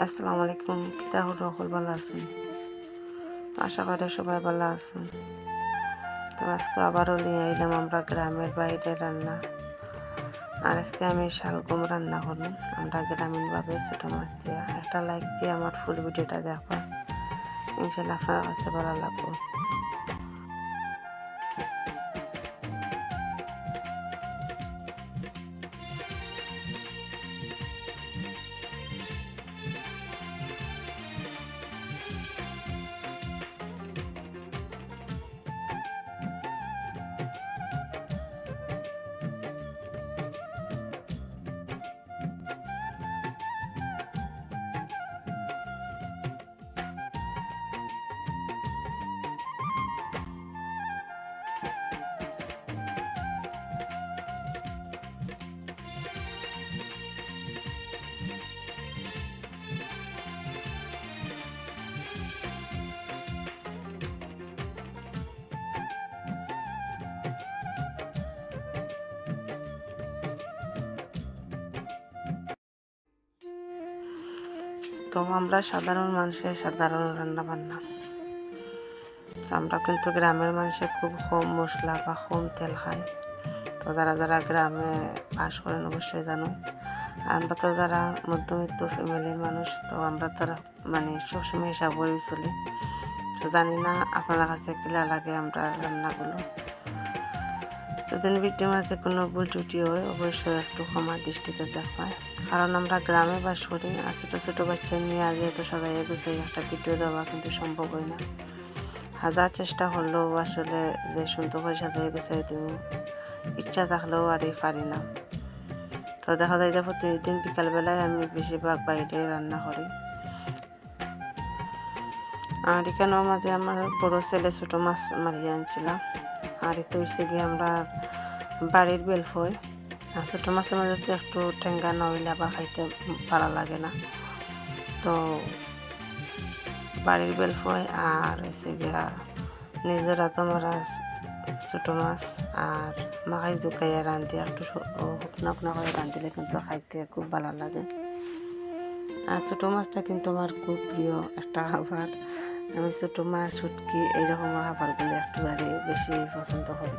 আসসালামু আলাইকুম। কিতা হলো, সকল ভালো আছেন? আশা করি সবাই ভালো আছেন। তো আজকে আবারও নিয়ে আইলাম আমরা গ্রামের বাইরে রান্না। আর আজকে আমি শালগম রান্না করব আমরা গ্রামীণভাবে ছোটো মাছ দিয়ে। একটা লাইক দিয়ে আমার ফুল ভিডিওটা দেখো, ইনশাল্লাহ আপনার কাছে ভালো লাগবে। তো আমরা সাধারণ মানুষের সাধারণ রান্না বান্না, আমরা কিন্তু গ্রামের মানুষে খুব কম মশলা বা কম তেল খাই। তো যারা যারা গ্রামে বাস করেন অবশ্যই জানো। আমরা তো যারা মধ্যবিত্ত ফ্যামিলির মানুষ, তো আমরা তারা মানে সবসময় হিসাব করে চলি। তো জানি না আপনার কাছে কিলা লাগে আমরা রান্নাগুলো। যদি ভিডিওর মাঝে কোনো ভুল ত্রুটি হয় অবশ্যই একটু ক্ষমা দৃষ্টিতে দেখায়, কারণ আমরা গ্রামে বাস করি। আর ছোটো ছোটো বাচ্চা নিয়ে যেহেতু সবাই এগুলো একটা ভিডিও দেওয়া কিন্তু সম্ভব হয় না। হাজার চেষ্টা করলেও আসলে যে সুন্দর করে সাজাই গুছাই দিব ইচ্ছা থাকলেও আর পারি না। তো দেখা যায় যে প্রতিদিন বিকালবেলায় আমি বেশিরভাগ বাইরে রান্না করি। আর এখানেও মাঝে আমার বড় ছেলে ছোটো মাছ মারিয়ে আনছিলাম। আর এতে হচ্ছে গিয়ে আমরা বাড়ির বেলফই। আর ছোটো মাছের মাঝে তো একটু ঠেঙ্গা নইলে আবার খাইতে ভালো লাগে না। তো বাড়ির বেলফই আর হচ্ছে গিয়া নিজেরা তো মারা ছোটো মাছ আর মাখাই জুকাইয়া রাঁধি একটু শুকনা শুকনা করে রাঁধিলে কিন্তু খাইতে খুব ভালো লাগে। আর ছোটো মাছটা কিন্তু আমার খুব প্রিয় একটা খাবার। আমি ছোটো মাছ শুটকি এইরকম খাবারগুলো একটুবারে বেশি পছন্দ করি।